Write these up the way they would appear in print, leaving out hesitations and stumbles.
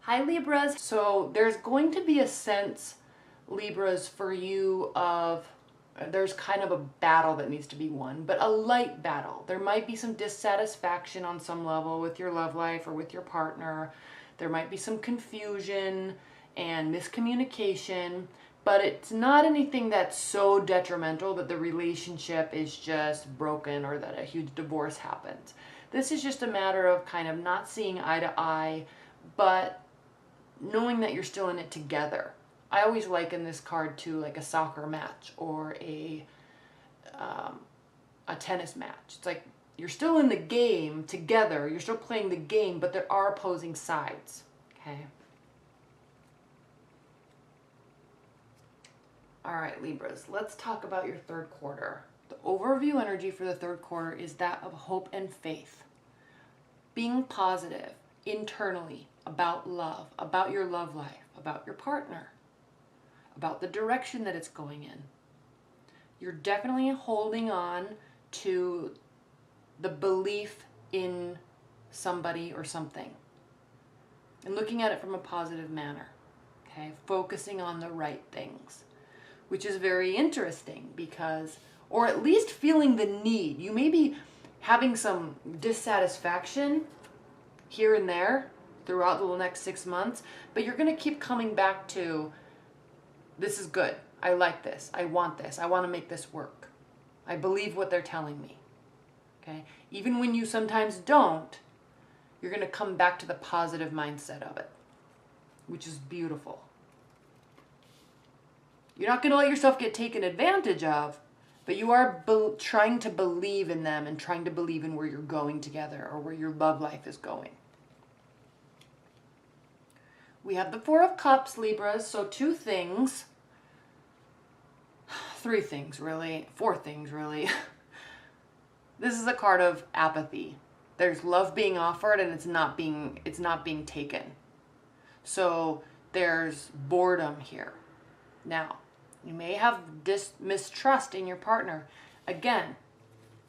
Hi Libras. So there's going to be a sense, Libras, for you of there's kind of a battle that needs to be won, but a light battle. There might be some dissatisfaction on some level with your love life or with your partner. There might be some confusion and miscommunication, but it's not anything that's so detrimental that the relationship is just broken or that a huge divorce happens. This is just a matter of kind of not seeing eye to eye, but knowing that you're still in it together. I always liken this card to like a soccer match or a tennis match. It's like you're still in the game together, you're still playing the game, but there are opposing sides, okay? All right, Libras, let's talk about your third quarter. The overview energy for the third quarter is that of hope and faith. Being positive internally about love, about your love life, about your partner, about the direction that it's going in. You're definitely holding on to the belief in somebody or something and looking at it from a positive manner, okay? Focusing on the right things, which is very interesting because, or at least feeling the need. You may be having some dissatisfaction here and there throughout the next 6 months, but you're going to keep coming back to, this is good. I like this. I want this. I want to make this work. I believe what they're telling me. Okay? Even when you sometimes don't, you're going to come back to the positive mindset of it, which is beautiful. You're not going to let yourself get taken advantage of, but you are trying to believe in them and trying to believe in where you're going together or where your love life is going. We have the Four of Cups, Libras, so three things really, four things really. This is a card of apathy. There's love being offered and it's not being taken. So there's boredom here. Now, you may have mistrust in your partner. Again,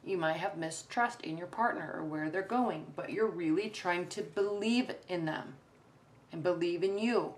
you might have mistrust in your partner or where they're going, but you're really trying to believe in them and believe in you.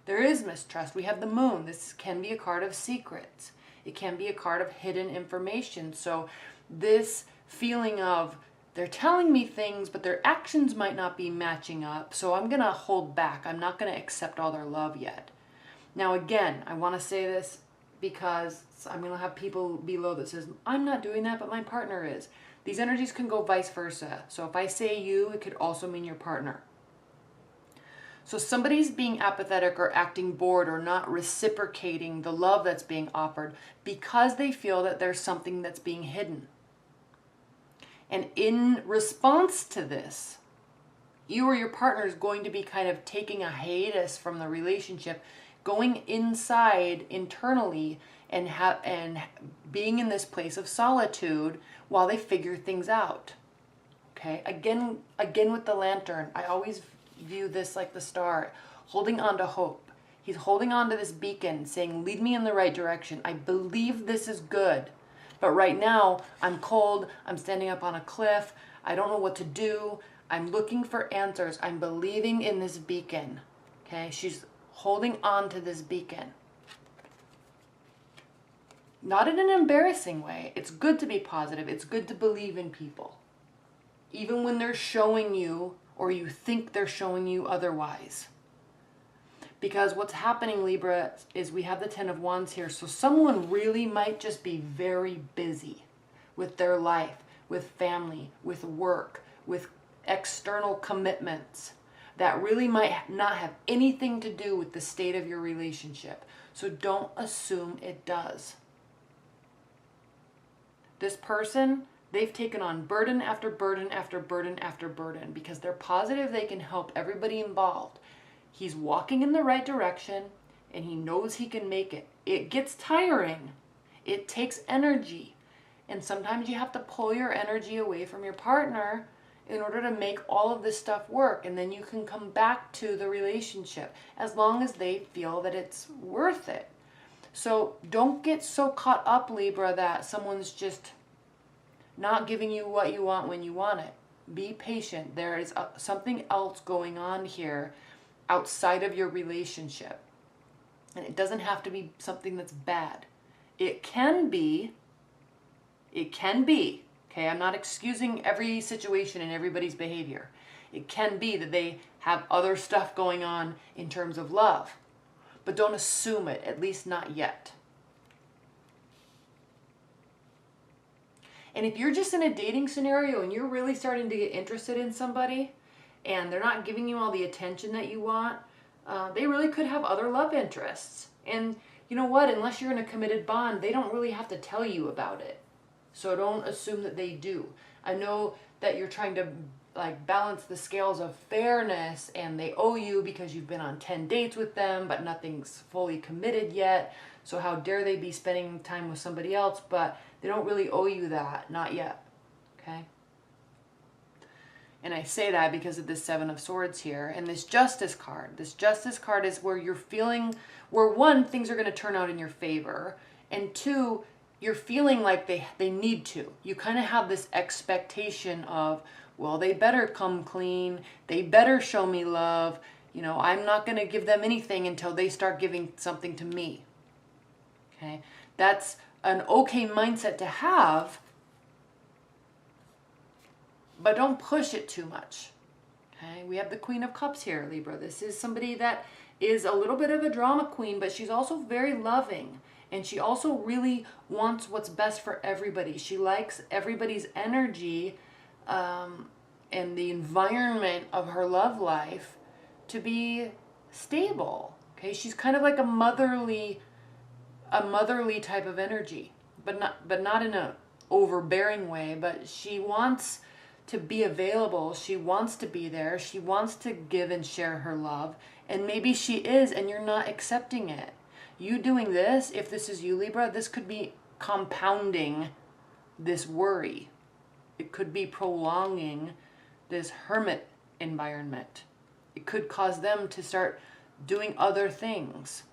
There is mistrust. We have the Moon. This can be a card of secrets. It can be a card of hidden information. So this feeling of, they're telling me things, but their actions might not be matching up, so I'm going to hold back. I'm not going to accept all their love yet. Now again, I want to say this because I'm going to have people below that says, I'm not doing that, but my partner is. These energies can go vice versa. So if I say you, it could also mean your partner. So somebody's being apathetic or acting bored or not reciprocating the love that's being offered because they feel that there's something that's being hidden. And in response to this, you or your partner is going to be kind of taking a hiatus from the relationship, going inside internally and being in this place of solitude while they figure things out. Okay? Again with the Lantern, I always view this like the star, holding on to hope. He's holding on to this beacon, saying, lead me in the right direction. I believe this is good. But right now, I'm cold. I'm standing up on a cliff. I don't know what to do. I'm looking for answers. I'm believing in this beacon. Okay? She's holding on to this beacon. Not in an embarrassing way. It's good to be positive. It's good to believe in people. Even when they're showing you or you think they're showing you otherwise. Because what's happening, Libra, is we have the Ten of Wands here. So someone really might just be very busy with their life, with family, with work, with external commitments that really might not have anything to do with the state of your relationship. So don't assume it does. This person, they've taken on burden after burden after burden after burden because they're positive they can help everybody involved. He's walking in the right direction and he knows he can make it. It gets tiring. It takes energy. And sometimes you have to pull your energy away from your partner in order to make all of this stuff work. And then you can come back to the relationship as long as they feel that it's worth it. So don't get so caught up, Libra, that someone's just not giving you what you want when you want it. Be patient. There is something else going on here outside of your relationship. And it doesn't have to be something that's bad. It can be, okay, I'm not excusing every situation and everybody's behavior. It can be that they have other stuff going on in terms of love, but don't assume it, at least not yet. And if you're just in a dating scenario and you're really starting to get interested in somebody and they're not giving you all the attention that you want, they really could have other love interests. And you know what? Unless you're in a committed bond, they don't really have to tell you about it. So don't assume that they do. I know that you're trying to like balance the scales of fairness and they owe you because you've been on 10 dates with them, but nothing's fully committed yet. So how dare they be spending time with somebody else, but they don't really owe you that, not yet, okay? And I say that because of this Seven of Swords here and this Justice card. This Justice card is where you're feeling, where one, things are going to turn out in your favor, and two, you're feeling like they need to. You kind of have this expectation of, well, they better come clean, they better show me love, you know, I'm not going to give them anything until they start giving something to me. Okay? That's an okay mindset to have, but don't push it too much. Okay? We have the Queen of Cups here, Libra. This is somebody that is a little bit of a drama queen, but she's also very loving. And she also really wants what's best for everybody. She likes everybody's energy and the environment of her love life to be stable. Okay? She's kind of like a motherly type of energy, but not in a overbearing way, but she wants to be available. She wants to be there. She wants to give and share her love. And maybe she is, and you're not accepting it. You doing this, if this is you, Libra, this could be compounding this worry. It could be prolonging this hermit environment. It could cause them to start doing other things.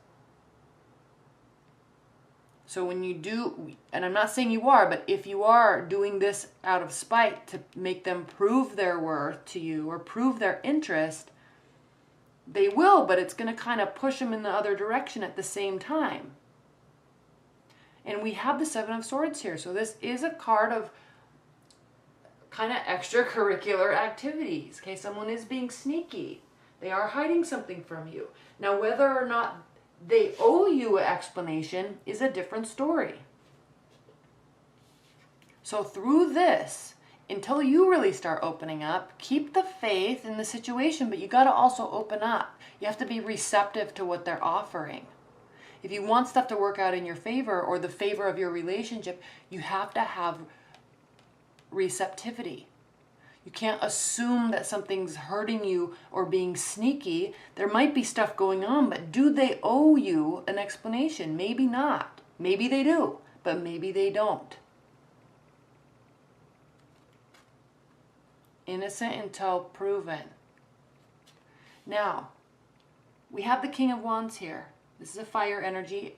So when you do, and I'm not saying you are, but if you are doing this out of spite to make them prove their worth to you or prove their interest, they will, but it's going to kind of push them in the other direction at the same time. And we have the Seven of Swords here. So this is a card of kind of extracurricular activities. Okay, someone is being sneaky. They are hiding something from you. Now, whether or not they owe you an explanation is a different story. So through this, until you really start opening up, keep the faith in the situation, but you got to also open up. You have to be receptive to what they're offering. If you want stuff to work out in your favor or the favor of your relationship, you have to have receptivity. You can't assume that something's hurting you or being sneaky. There might be stuff going on, but do they owe you an explanation? Maybe not. Maybe they do, but maybe they don't. Innocent until proven. Now, we have the King of Wands here. This is a fire energy.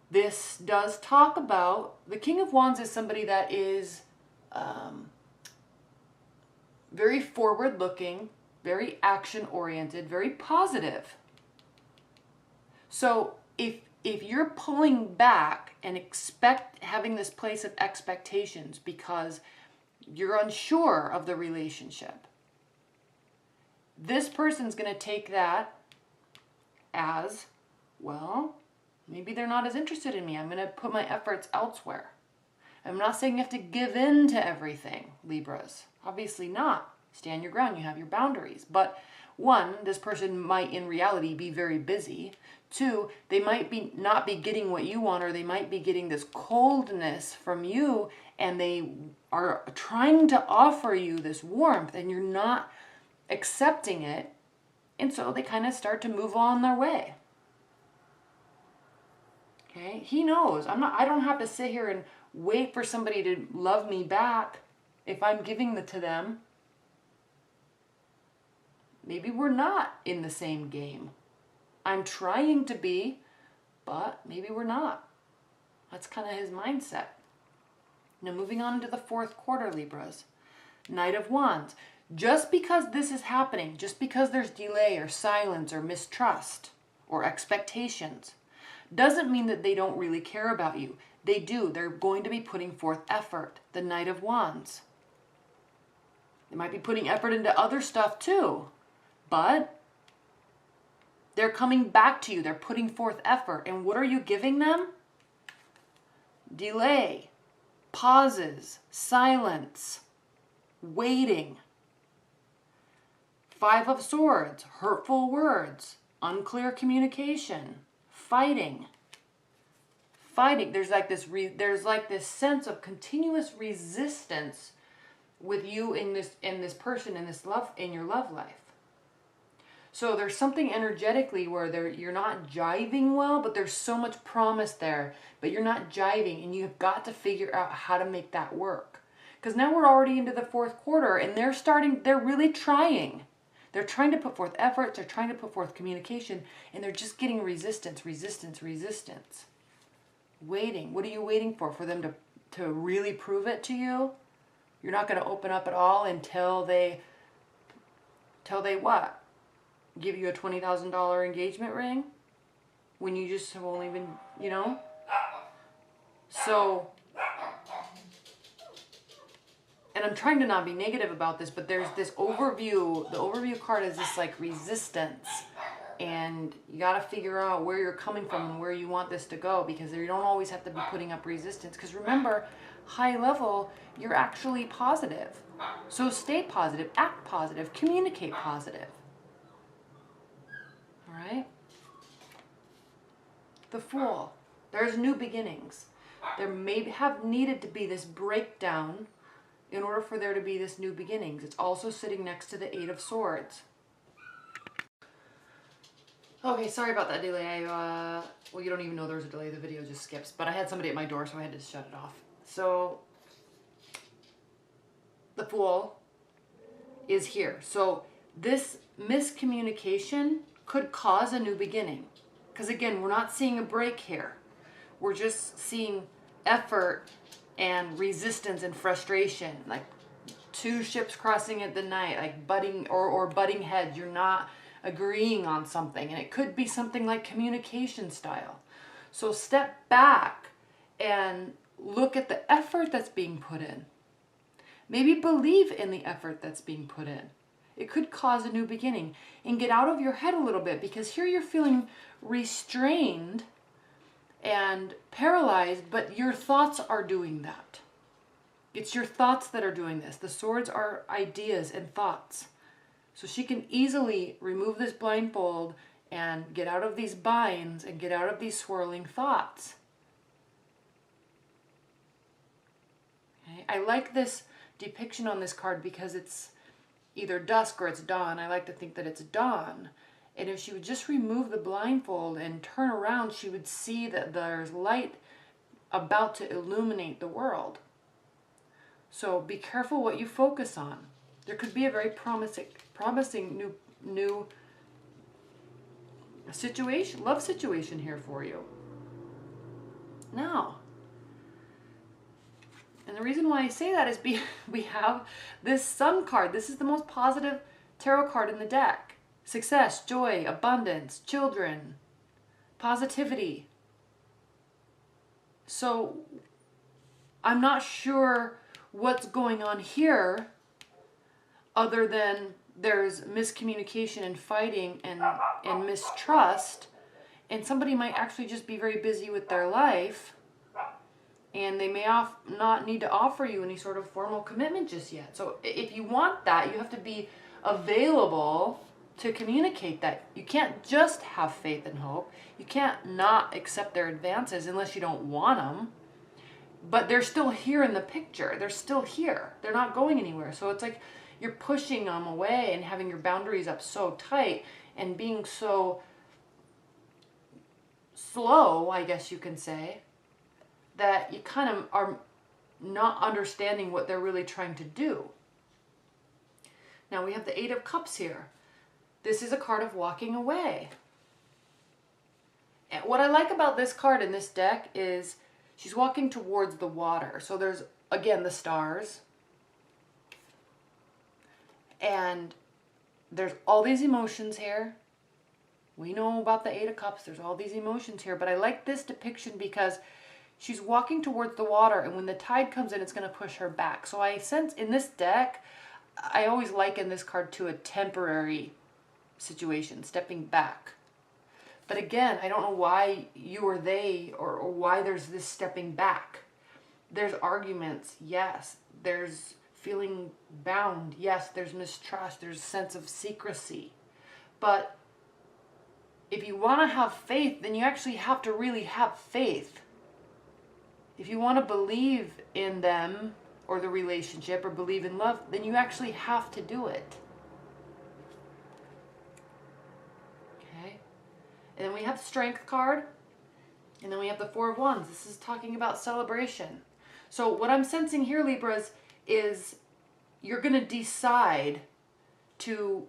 This does talk about, the King of Wands is somebody that is very forward-looking, very action-oriented, very positive. So if you're pulling back and having this place of expectations because you're unsure of the relationship, this person's going to take that as, well, maybe they're not as interested in me. I'm going to put my efforts elsewhere. I'm not saying you have to give in to everything, Libras. Obviously not. Stand your ground. You have your boundaries. But one, this person might in reality be very busy. Two, they might not be getting what you want, or they might be getting this coldness from you, and they are trying to offer you this warmth, and you're not accepting it. And so they kind of start to move on their way. Okay? He knows. I don't have to sit here and wait for somebody to love me back if I'm giving it to them. Maybe we're not in the same game. I'm trying to be, but maybe we're not. That's kind of his mindset. Now moving on to the fourth quarter, Libras. Knight of Wands. Just because this is happening, just because there's delay or silence or mistrust or expectations, doesn't mean that they don't really care about you. They do. They're going to be putting forth effort. The Knight of Wands. They might be putting effort into other stuff too, but they're coming back to you. They're putting forth effort. And what are you giving them? Delay, pauses, silence, waiting. Five of Swords, hurtful words, unclear communication, fighting. There's like this sense of continuous resistance with you in this person in your love life. So there's something energetically where you're not jiving well, but there's so much promise there, but you're not jiving, and you've got to figure out how to make that work. Because now we're already into the fourth quarter, and they're really trying. They're trying to put forth efforts, they're trying to put forth communication, and they're just getting resistance. Waiting. What are you waiting for? For them to really prove it to you? You're not going to open up at all until they what? Give you a $20,000 engagement ring? When you just have only been, So, and I'm trying to not be negative about this, but there's this overview. The overview card is this like resistance. And you got to figure out where you're coming from and where you want this to go, because you don't always have to be putting up resistance. Because remember, high level, you're actually positive. So stay positive, act positive, communicate positive. All right? The Fool. There's new beginnings. There may have needed to be this breakdown in order for there to be this new beginnings. It's also sitting next to the Eight of Swords. Okay, sorry about that delay. Well, you don't even know there was a delay. The video just skips. But I had somebody at my door, so I had to shut it off. So, the Fool is here. So, this miscommunication could cause a new beginning. Because again, we're not seeing a break here. We're just seeing effort and resistance and frustration. Like two ships crossing at the night, like butting or butting heads. You're not agreeing on something, and it could be something like communication style. So step back and look at the effort that's being put in. Maybe believe in the effort that's being put in. It could cause a new beginning. And get out of your head a little bit, because here you're feeling restrained and paralyzed, but your thoughts are doing that. It's your thoughts that are doing this. The swords are ideas and thoughts. So she can easily remove this blindfold and get out of these binds and get out of these swirling thoughts. Okay. I like this depiction on this card because it's either dusk or it's dawn. I like to think that it's dawn. And if she would just remove the blindfold and turn around, she would see that there's light about to illuminate the world. So be careful what you focus on. There could be a very promising new situation, love situation here for you. Now, and the reason why I say that is we have this Sun card. This is the most positive tarot card in the deck. Success, joy, abundance, children, positivity. So I'm not sure what's going on here other than there's miscommunication and fighting and mistrust, and somebody might actually just be very busy with their life, and they may not need to offer you any sort of formal commitment just yet. So if you want that, you have to be available to communicate that. You can't just have faith and hope. You can't not accept their advances unless you don't want them. But they're still here in the picture. They're still here. They're not going anywhere. So it's like you're pushing them away and having your boundaries up so tight and being so slow, I guess you can say, that you kind of are not understanding what they're really trying to do. Now we have the Eight of Cups here. This is a card of walking away. And what I like about this card in this deck is she's walking towards the water. So there's, again, the stars. And there's all these emotions here. We know about the Eight of Cups. There's all these emotions here. But I like this depiction because she's walking towards the water, and when the tide comes in, it's going to push her back. So I sense in this deck, I always liken this card to a temporary situation, stepping back. But again, I don't know why you or they, or why there's this stepping back. There's arguments, yes. There's feeling bound, yes. There's mistrust, there's a sense of secrecy. But if you want to have faith, then you actually have to really have faith. If you want to believe in them or the relationship or believe in love, then you actually have to do it. Okay? And then we have the Strength card. And then we have the Four of Wands. This is talking about celebration. So what I'm sensing here, Libras, is you're going to decide to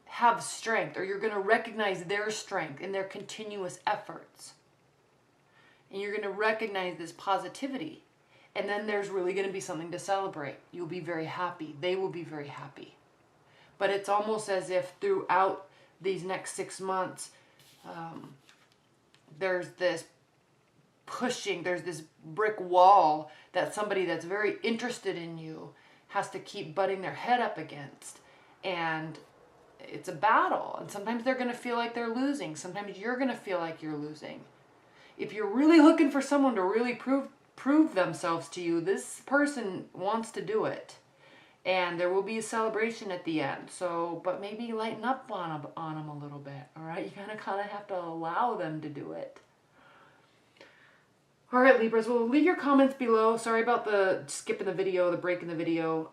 have strength, or you're going to recognize their strength in their continuous efforts. And you're going to recognize this positivity. And then there's really going to be something to celebrate. You'll be very happy. They will be very happy. But it's almost as if throughout these next 6 months, there's this pushing, there's this brick wall that somebody that's very interested in you has to keep butting their head up against. And it's a battle. And sometimes they're going to feel like they're losing. Sometimes you're going to feel like you're losing. If you're really looking for someone to really prove themselves to you, this person wants to do it. And there will be a celebration at the end. So, but maybe lighten up on them a little bit. All right? You kind of have to allow them to do it. All right, Libras. Well, leave your comments below. Sorry about the skipping the video, the break in the video.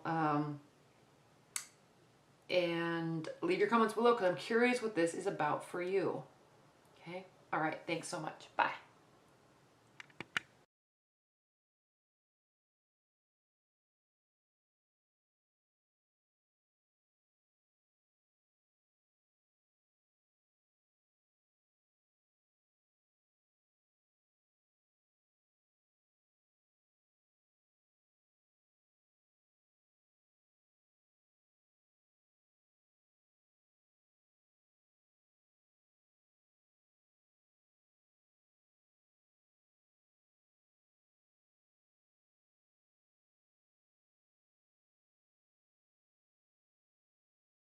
And leave your comments below because I'm curious what this is about for you. Okay? All right. Thanks so much. Bye.